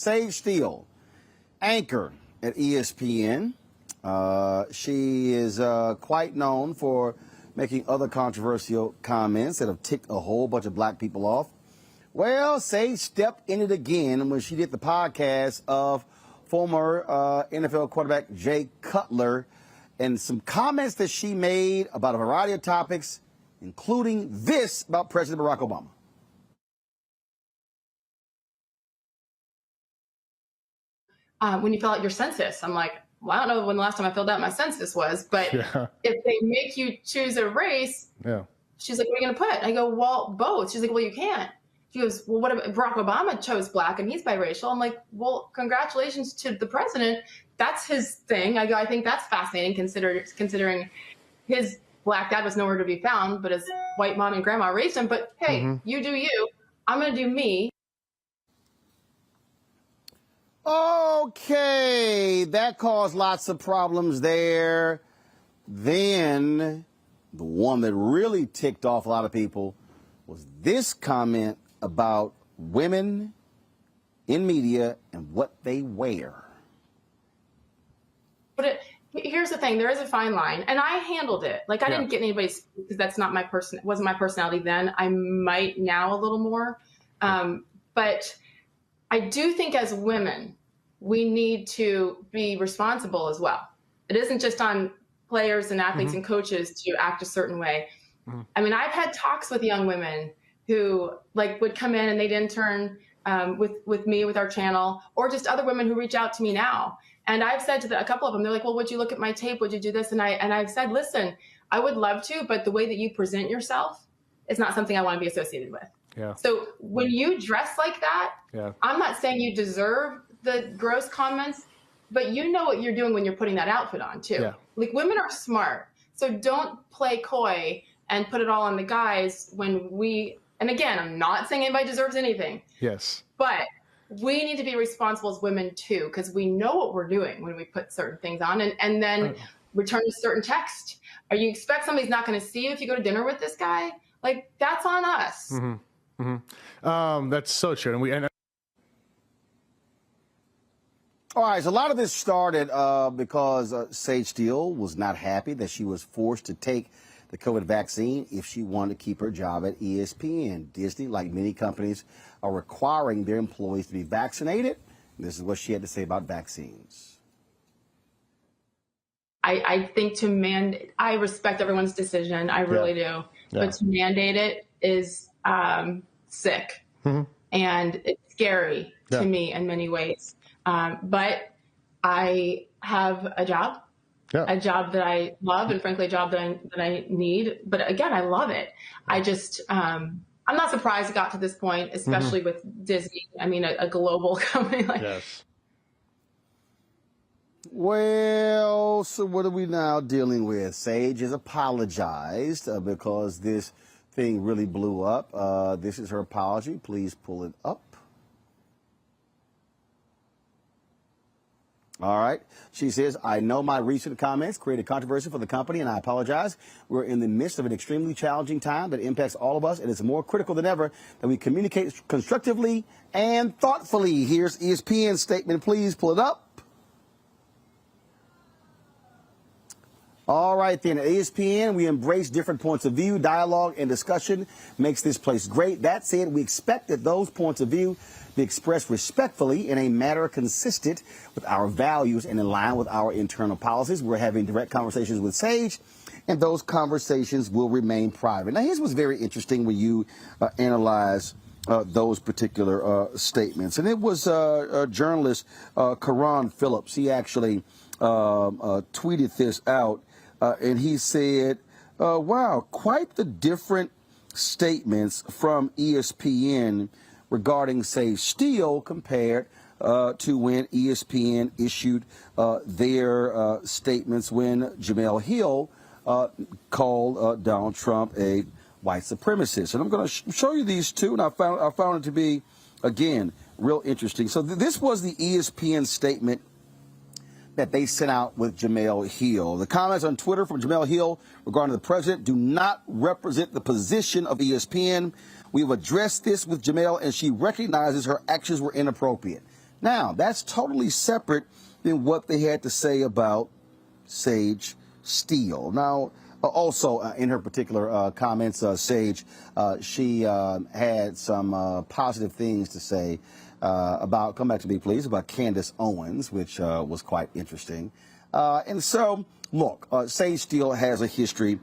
Sage Steele, anchor at ESPN. She is quite known for making other controversial comments that have ticked a whole bunch of black people off. Well, Sage stepped in it again when she did the podcast of former NFL quarterback Jay Cutler and some comments that she made about a variety of topics, including this about President Barack Obama. When you fill out your census, I'm like, well, I don't know when the last time I filled out my census was, but if they make you choose a race, she's like, what are you going to put? I go, well, both. She's like, well, you can't. She goes, well, what if Barack Obama chose black and he's biracial? I'm like, well, congratulations to the president. That's his thing. I go, I think that's fascinating considering his black dad was nowhere to be found, but his white mom and grandma raised him. But hey, you do you. I'm going to do me. Okay, that caused lots of problems there. Then the one that really ticked off a lot of people was this comment about women in media and what they wear. But here's the thing, there is a fine line, and I handled it. Like, I didn't get anybody's, because that's not my wasn't my personality then. I might now a little more. But I do think as women, we need to be responsible as well. It isn't just on players and athletes and coaches to act a certain way. I mean, I've had talks with young women who would come in and they'd intern with me, with our channel, or just other women who reach out to me now. And I've said to a couple of them, they're like, well, would you look at my tape? Would you do this? And I've said, listen, I would love to, but the way that you present yourself is not something I want to be associated with. Yeah. So when you dress like that, I'm not saying you deserve the gross comments, but you know what you're doing when you're putting that outfit on too. Yeah. Like, women are smart. So don't play coy and put it all on the guys when and again, I'm not saying anybody deserves anything. Yes. But we need to be responsible as women too, because we know what we're doing when we put certain things on and then return a certain text. Or you expect somebody's not going to see you if you go to dinner with this guy? Like, that's on us. That's so true. And all right, so a lot of this started because Sage Steele was not happy that she was forced to take the COVID vaccine if she wanted to keep her job at ESPN. Disney, like many companies, are requiring their employees to be vaccinated. And this is what she had to say about vaccines. I think I respect everyone's decision. I really do. But to mandate it is sick. And it's scary to me in many ways. But I have a job that I love, and frankly, a job that I need. But again, I love it. I just, I'm not surprised it got to this point, especially with Disney. I mean, a global company like. Yes. Well, so what are we now dealing with? Sage has apologized because this thing really blew up. This is her apology. Please pull it up. All right. She says, I know my recent comments created controversy for the company, and I apologize. We're in the midst of an extremely challenging time that impacts all of us, and it's more critical than ever that we communicate constructively and thoughtfully. Here's ESPN's statement. Please pull it up. All right, then. At ESPN, we embrace different points of view. Dialogue and discussion makes this place great. That said, we expect that those points of view be expressed respectfully in a manner consistent with our values and in line with our internal policies. We're having direct conversations with Sage, and those conversations will remain private. Now, here's what's very interesting when you analyze those particular statements. And it was a journalist, Karan Phillips. He actually tweeted this out, and he said, wow, quite the different statements from ESPN regarding Sage Steele compared to when ESPN issued their statements when Jemele Hill called Donald Trump a white supremacist. And I'm going to show you these two, and I found it to be, again, real interesting. So this was the ESPN statement that they sent out with Jemele Hill. The comments on Twitter from Jemele Hill regarding the president do not represent the position of ESPN. We've addressed this with Jemele, and she recognizes her actions were inappropriate. Now, that's totally separate than what they had to say about Sage Steele. Now, also in her particular comments, Sage, she had some positive things to say about, come back to me please, about Candace Owens, which was quite interesting. And so, look, Sage Steele has a history.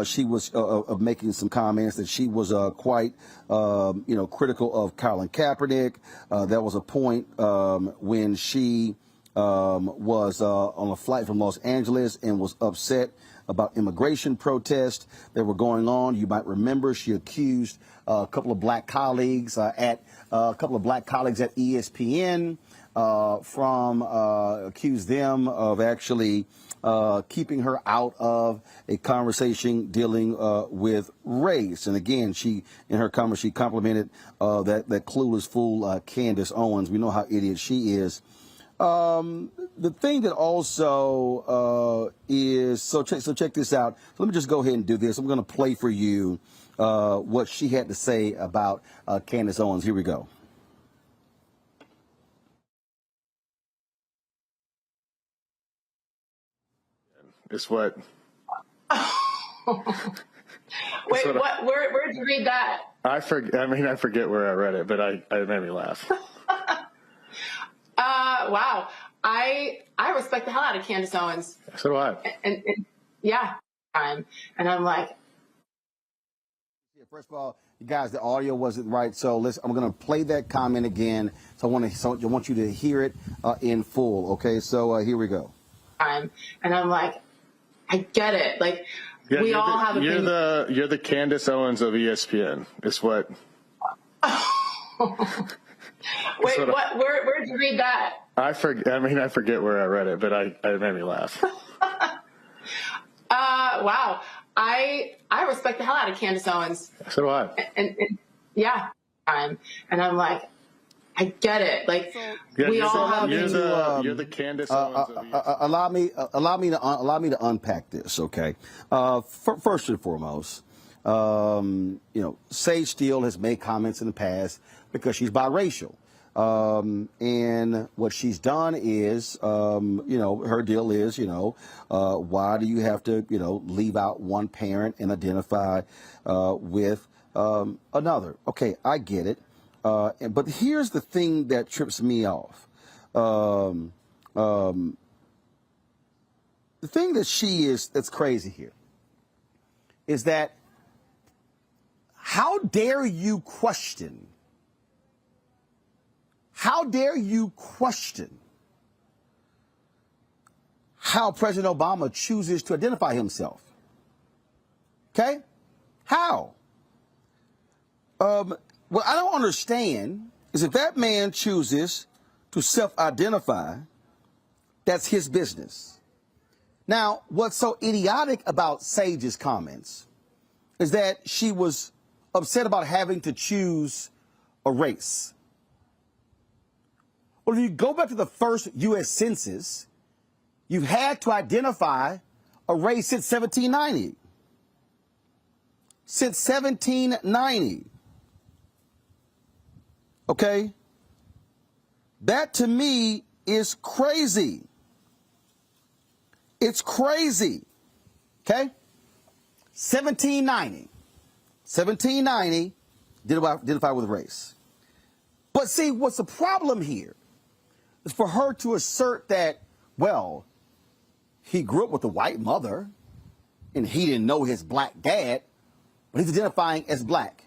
She was of making some comments that she was quite, critical of Colin Kaepernick. There was a point when she was on a flight from Los Angeles and was upset about immigration protests that were going on. You might remember she accused a couple of black colleagues at ESPN accused them of actually keeping her out of a conversation dealing with race. And again, in her comments, she complimented that clueless fool, Candace Owens. We know how idiot she is. The thing that also is, so check this out. So let me just go ahead and do this. I'm going to play for you what she had to say about Candace Owens. Here we go. It's what. Wait, what? Where did you read that? I forget where I read it, but it made me laugh. Wow. I respect the hell out of Candace Owens. So do I. And yeah, and I'm like. First of all, you guys, the audio wasn't right, so I'm going to play that comment again. So I want you to hear it in full. Okay, so here we go. And I'm like, I get it. Like, yeah, we all have opinions. You're the Candace Owens of ESPN. It's what. Wait, what? Where did you read that? I forget where I read it, but it made me laugh. Wow. I respect the hell out of Candace Owens. So do I. And yeah, and I'm like, I get it. Like, yeah, we all have. You're the Candace Owens of ESPN. Allow me to unpack this, okay? First and foremost, Sage Steele has made comments in the past because she's biracial. And what she's done is, her deal is, why do you have to, leave out one parent and identify with another? Okay, I get it. But here's the thing that trips me off. The thing that's crazy here is that how dare you question how President Obama chooses to identify himself? Okay? How? What I don't understand is if that man chooses to self-identify, that's his business. Now, what's so idiotic about Sage's comments is that she was upset about having to choose a race. Well, if you go back to the first U.S. Census, you've had to identify a race since 1790. Since 1790. Okay? That to me is crazy. It's crazy. Okay? 1790. 1790, identify with race. But see, what's the problem here is for her to assert that, well, he grew up with a white mother and he didn't know his black dad, but he's identifying as black.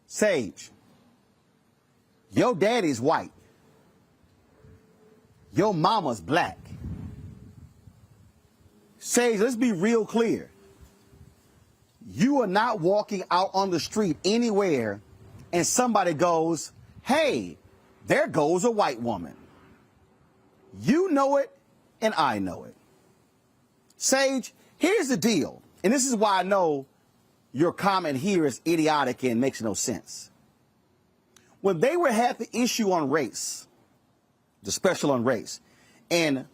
Sage, your daddy's white. Your mama's black. Sage, let's be real clear. You are not walking out on the street anywhere and somebody goes, hey, there goes a white woman. You know it and I know it. Sage, here's the deal. And this is why I know your comment here is idiotic and makes no sense. When they had the issue on race, the special on race, and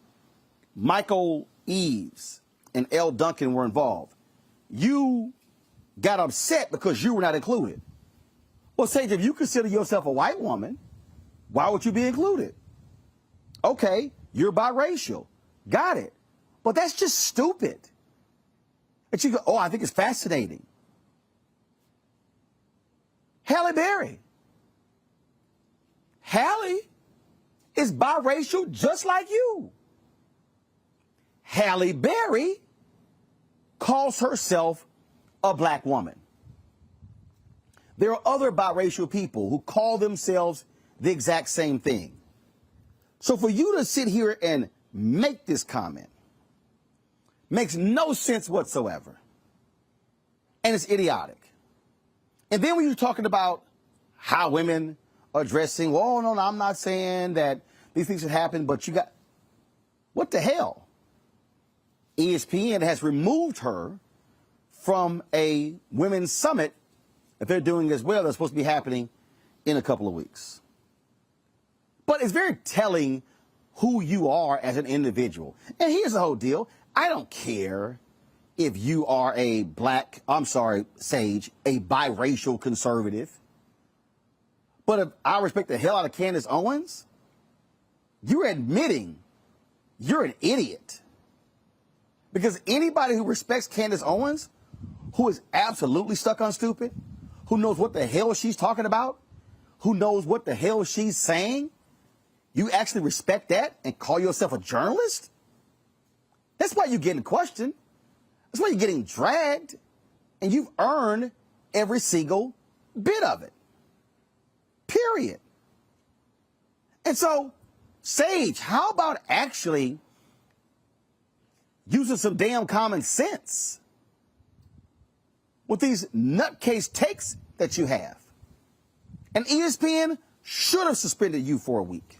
Michael Eaves and L. Duncan were involved. You got upset because you were not included. Well, Sage, if you consider yourself a white woman, why would you be included? Okay, you're biracial. Got it. But that's just stupid. And you go, oh, I think it's fascinating. Halle Berry. Halle is biracial just like you. Halle Berry calls herself a black woman. There are other biracial people who call themselves the exact same thing. So for you to sit here and make this comment makes no sense whatsoever. And it's idiotic. And then when you're talking about how women are dressing, well, no, I'm not saying that these things should happen, but you got, what the hell? ESPN has removed her from a women's summit that they're doing as well. That's supposed to be happening in a couple of weeks. But it's very telling who you are as an individual. And here's the whole deal. I don't care if you are Sage, a biracial conservative. But if I respect the hell out of Candace Owens, you're admitting you're an idiot. Because anybody who respects Candace Owens, who is absolutely stuck on stupid, who knows what the hell she's talking about, who knows what the hell she's saying, you actually respect that and call yourself a journalist? That's why you're getting questioned. That's why you're getting dragged. And you've earned every single bit of it. Period. And so, Sage, how about actually using some damn common sense with these nutcase takes that you have? And ESPN should have suspended you for a week.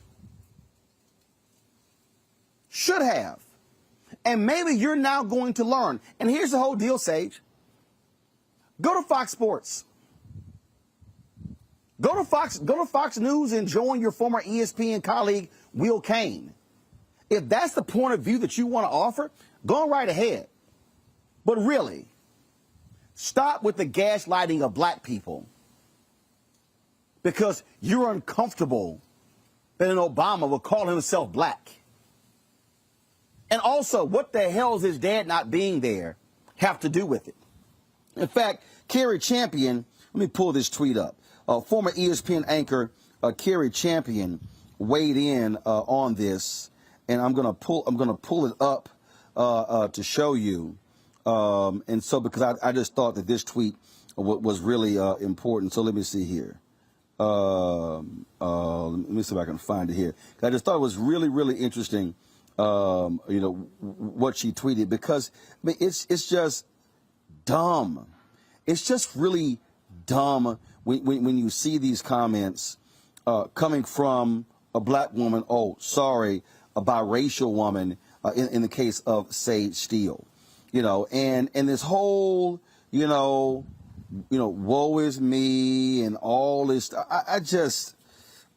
Should have. And maybe you're now going to learn. And here's the whole deal, Sage. Go to Fox Sports. Go to Fox News and join your former ESPN colleague, Will Cain. If that's the point of view that you want to offer, go right ahead. But really, stop with the gaslighting of black people because you're uncomfortable that an Obama will call himself black. And also, what the hell is his dad not being there have to do with it? In fact, Kerry Champion, let me pull this tweet up. Former ESPN anchor Kerry Champion weighed in on this, and I'm gonna pull it up to show you. And so because I just thought that this tweet was really important. So let me see here. Let me see if I can find it here. I just thought it was really, really interesting. What she tweeted, because I mean it's just dumb. It's just really dumb when you see these comments coming from a black woman. Oh, sorry, a biracial woman. In the case of Sage Steele, and this whole woe is me and all this. I just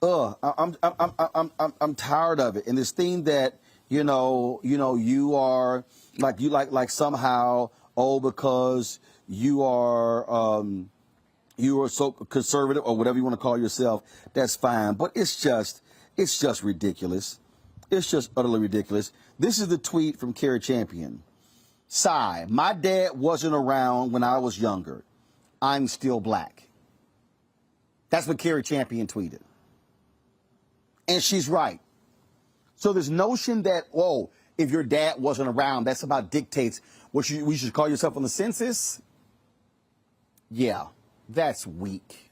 I'm tired of it. And this thing that you are like somehow, because you are so conservative or whatever you want to call yourself, that's fine. But it's just ridiculous. It's just utterly ridiculous. This is the tweet from Kerry Champion. Sigh, my dad wasn't around when I was younger. I'm still black. That's what Kerry Champion tweeted. And she's right. So this notion that, if your dad wasn't around, that somehow dictates what we should call yourself on the census. Yeah, that's weak.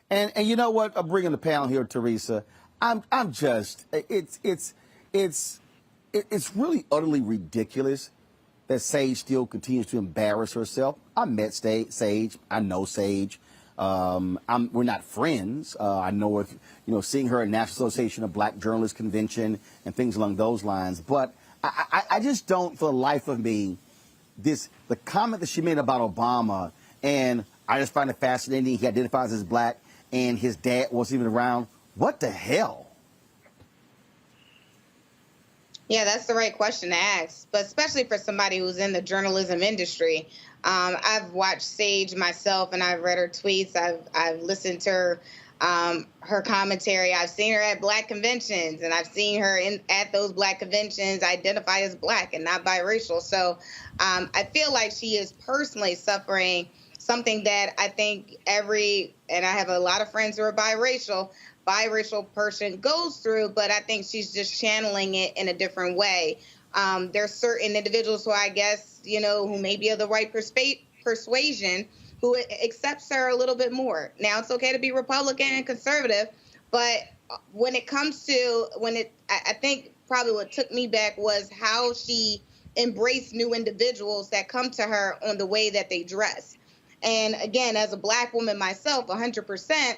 And you know what? I'm bringing the panel here, Teresa. I'm just, it's really utterly ridiculous that Sage Steele continues to embarrass herself. I met Sage. I know Sage. We're not friends. I know if seeing her at National Association of Black Journalists Convention and things along those lines. But I just don't, for the life of me, the comment that she made about Obama, and I just find it fascinating. He identifies as black, and his dad wasn't even around. What the hell? Yeah, that's the right question to ask, but especially for somebody who's in the journalism industry. I've watched Sage myself, and I've read her tweets. I've listened to her commentary. I've seen her at Black conventions, and I've seen her at those Black conventions identify as Black and not biracial. So I feel like she is personally suffering something that I think and I have a lot of friends who are biracial person goes through, but I think she's just channeling it in a different way. There's certain individuals who I guess, who may be of the right persuasion who accepts her a little bit more. Now, it's okay to be Republican and conservative, but when it comes to I think probably what took me back was how she embraced new individuals that come to her on the way that they dress. And again, as a Black woman myself, 100%,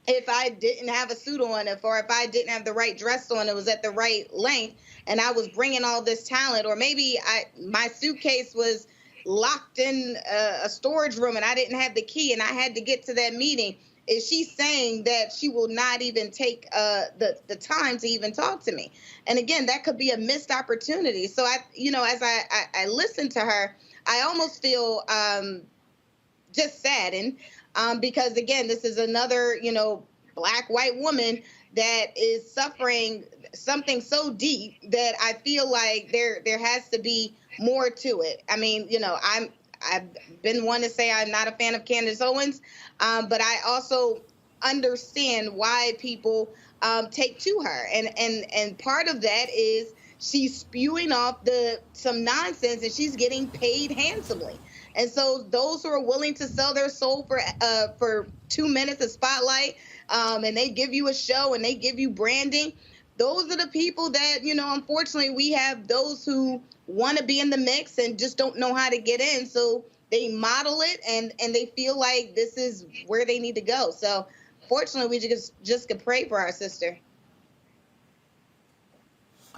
if I didn't have a suit on, if I didn't have the right dress on, it was at the right length, and I was bringing all this talent, or maybe my suitcase was locked in a storage room and I didn't have the key and I had to get to that meeting, is she saying that she will not even take the time to even talk to me? And again, that could be a missed opportunity. So as I listen to her, I almost feel just saddened. Because again, this is another, Black white woman that is suffering something so deep that I feel like there has to be more to it. I mean, I've been one to say I'm not a fan of Candace Owens, but I also understand why people take to her, and part of that is she's spewing off some nonsense, and she's getting paid handsomely. And so those who are willing to sell their soul for 2 minutes of spotlight, and they give you a show and they give you branding, those are the people that, unfortunately we have those who want to be in the mix and just don't know how to get in. So they model it and they feel like this is where they need to go. So fortunately, we just could pray for our sister.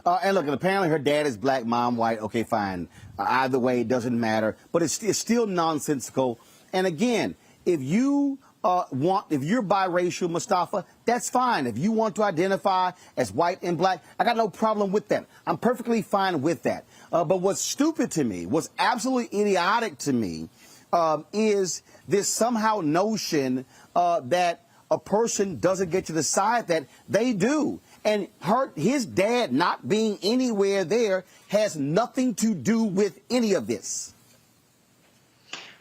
And look, apparently her dad is Black, mom white. Okay, fine. Either way, it doesn't matter. But it's still nonsensical. And again, if you if you're biracial, Mustafa, that's fine. If you want to identify as white and Black, I got no problem with that. I'm perfectly fine with that. But what's stupid to me, what's absolutely idiotic to me, is this somehow notion that a person doesn't get to decide that they do. And his dad not being anywhere there has nothing to do with any of this.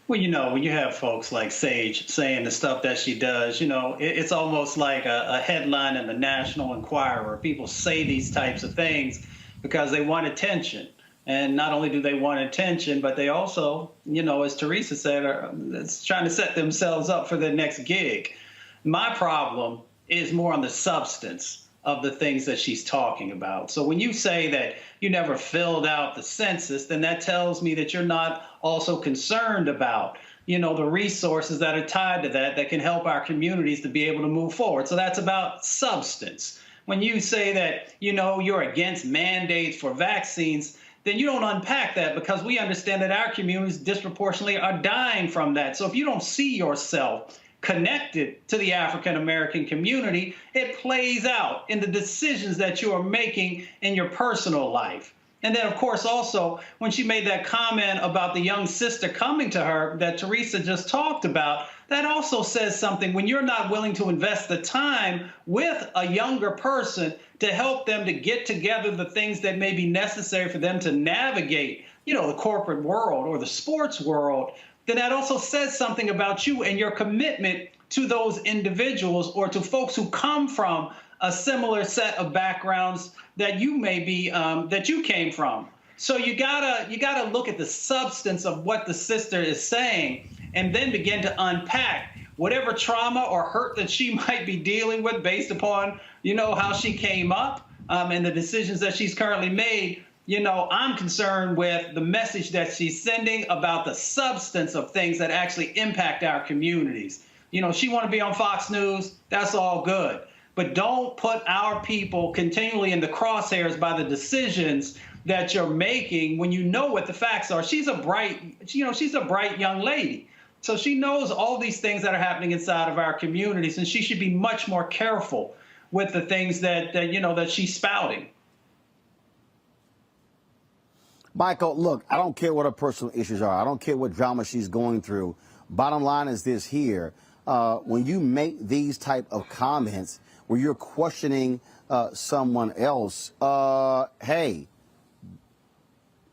Well, when you have folks like Sage saying the stuff that she does, it's almost like a headline in the National Enquirer. People say these types of things because they want attention. And not only do they want attention, but they also, as Teresa said, are trying to set themselves up for their next gig. My problem is more on the substance of the things that she's talking about. So when you say that you never filled out the census, then that tells me that you're not also concerned about, the resources that are tied to that can help our communities to be able to move forward. So that's about substance. When you say that, you're against mandates for vaccines, then you don't unpack that, because we understand that our communities disproportionately are dying from that. So if you don't see yourself connected to the African American community, it plays out in the decisions that you are making in your personal life. And then, of course, also, when she made that comment about the young sister coming to her that Teresa just talked about, that also says something. When you're not willing to invest the time with a younger person to help them to get together the things that may be necessary for them to navigate, the corporate world or the sports world, then that also says something about you and your commitment to those individuals or to folks who come from a similar set of backgrounds that you may be, that you came from. So you gotta look at the substance of what the sister is saying and then begin to unpack whatever trauma or hurt that she might be dealing with based upon, how she came up and the decisions that she's currently made. I'm concerned with the message that she's sending about the substance of things that actually impact our communities. She want to be on Fox News, that's all good. But don't put our people continually in the crosshairs by the decisions that you're making when you know what the facts are. She's a bright young lady. So she knows all these things that are happening inside of our communities, and she should be much more careful with the things that she's spouting. Michael, look, I don't care what her personal issues are. I don't care what drama she's going through. Bottom line is this here. When you make these type of comments where you're questioning someone else, hey,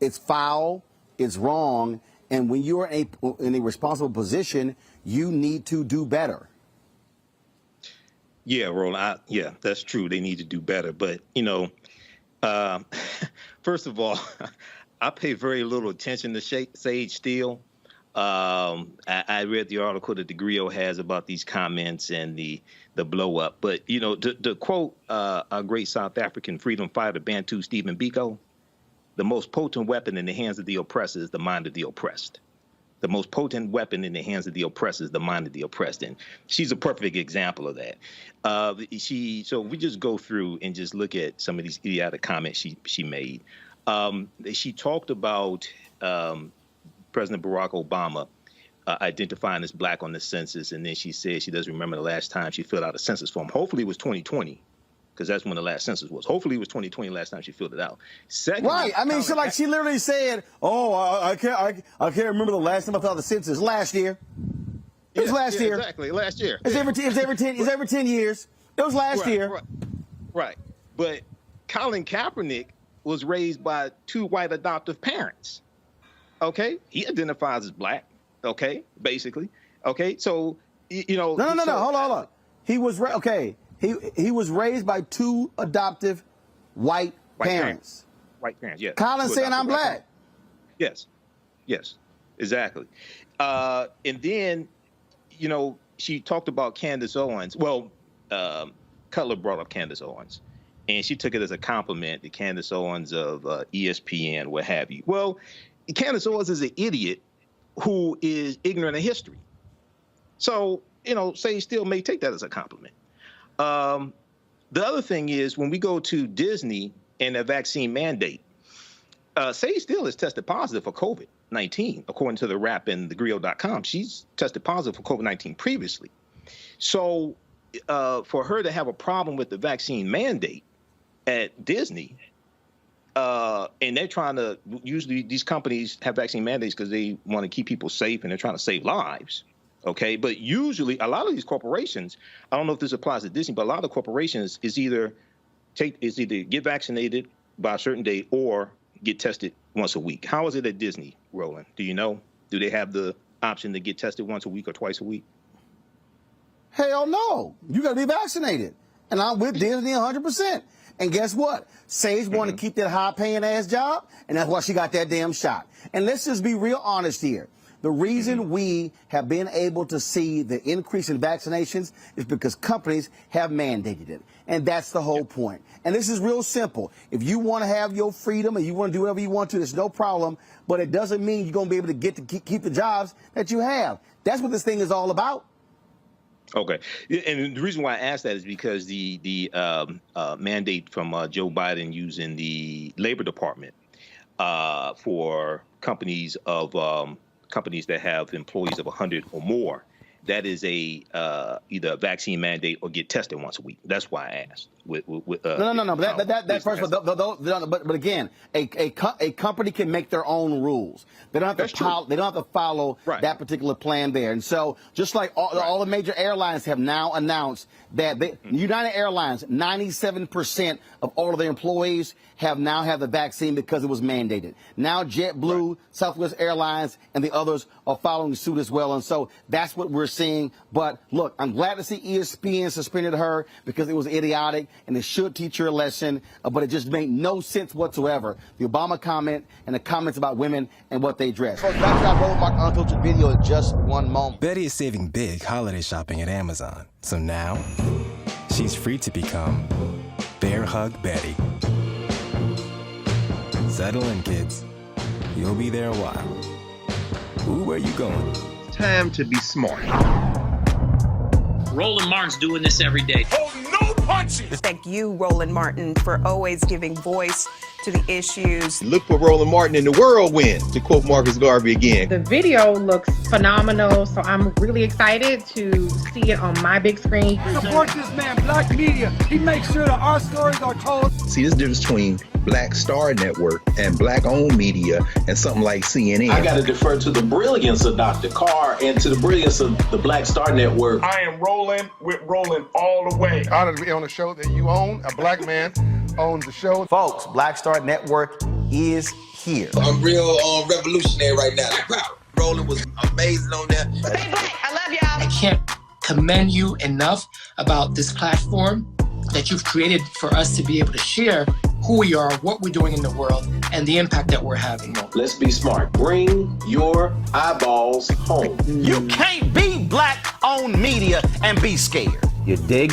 it's foul, it's wrong, and when you're in a responsible position, you need to do better. Yeah, Roland, yeah, that's true. They need to do better. But, first of all, I pay very little attention to Sage Steele. I read the article that the Griot has about these comments and the blow up. But, to quote a great South African freedom fighter, Bantu Stephen Biko, the most potent weapon in the hands of the oppressor is the mind of the oppressed. The most potent weapon in the hands of the oppressor is the mind of the oppressed. And she's a perfect example of that. So we just go through and just look at some of these idiotic comments she made. She talked about President Barack Obama identifying as black on the census, and then she said she doesn't remember the last time she filled out a census form. Hopefully it was 2020, because that's when the last census was. Hopefully it was 2020 last time she filled it out. Secondly, right. I mean, she literally said, "Oh, I can't remember the last time I filled out the census. Last year. It was last year. Exactly, last year. It's every 10 years. It was last year. Right. But Colin Kaepernick was raised by two white adoptive parents. Okay, he identifies as black. Okay, basically. Okay, so No. Hold on. He was He was raised by two adoptive white parents. White parents, yes. Colin saying I'm black. Yes, exactly. And then, she talked about Candace Owens. Well, Cutler brought up Candace Owens, and she took it as a compliment to Candace Owens of ESPN, what have you. Well, Candace Owens is an idiot who is ignorant of history. So, Sage Steele may take that as a compliment. The other thing is, when we go to Disney and a vaccine mandate, Sage Steele has tested positive for COVID-19, according to the rap and thegrio.com. She's tested positive for COVID-19 previously. So for her to have a problem with the vaccine mandate at Disney, and they're trying to, usually these companies have vaccine mandates because they want to keep people safe and they're trying to save lives. Okay, but usually a lot of these corporations, I don't know if this applies to Disney, but a lot of corporations is either get vaccinated by a certain date or get tested once a week. How is it at Disney, Roland? Do you know? Do they have the option to get tested once a week or twice a week? Hell no. You got to be vaccinated. And I'm with Disney 100%. And guess what? Sage wanted to keep that high-paying ass job, and that's why she got that damn shot. And let's just be real honest here. The reason we have been able to see the increase in vaccinations is because companies have mandated it. And that's the whole point. And this is real simple. If you want to have your freedom and you want to do whatever you want to, there's no problem. But it doesn't mean you're going to be able to keep the jobs that you have. That's what this thing is all about. Okay. And the reason why I asked that is because the mandate from Joe Biden using the Labor Department for companies that have employees of 100 or more, that is either a vaccine mandate or get tested once a week. That's why I asked. No. But first of all, but again, a company can make their own rules. They don't have to follow that particular plan there. And so, just like all the major airlines have now announced that United Airlines, 97% of all of their employees have the vaccine because it was mandated. Now JetBlue, Southwest Airlines, and the others are following suit as well. And so that's what we're seeing. But look, I'm glad to see ESPN suspended her because it was idiotic and it should teach her a lesson. But it just made no sense whatsoever. The Obama comment and the comments about women and what they dress. So back to our Roland Martin unfiltered video in just one moment. Betty is saving big holiday shopping at Amazon. So now she's free to become Bear Hug Betty. Settle in, kids. You'll be there a while. Ooh, where you going? Time to be smart. Roland Martin's doing this every day. Oh, no punches! Thank you, Roland Martin, for always giving voice to the issues. Look for Roland Martin in the whirlwind, to quote Marcus Garvey again. The video looks phenomenal, so I'm really excited to see it on my big screen. Support this man, Black Media. He makes sure that our stories are told. See, there's a difference between Black Star Network and Black-owned media and something like CNN. I got to defer to the brilliance of Dr. Carr and to the brilliance of the Black Star Network. I am rolling with Roland all the way. Honored to be on a show that you own. A black man owns the show. Folks, Black Star Network is here. I'm real revolutionary right now. Roland was amazing on there. Stay black. I love y'all. I can't commend you enough about this platform that you've created for us to be able to share who we are, what we're doing in the world, and the impact that we're having. Let's be smart. Bring your eyeballs home. You can't be Black-owned media and be scared. You dig?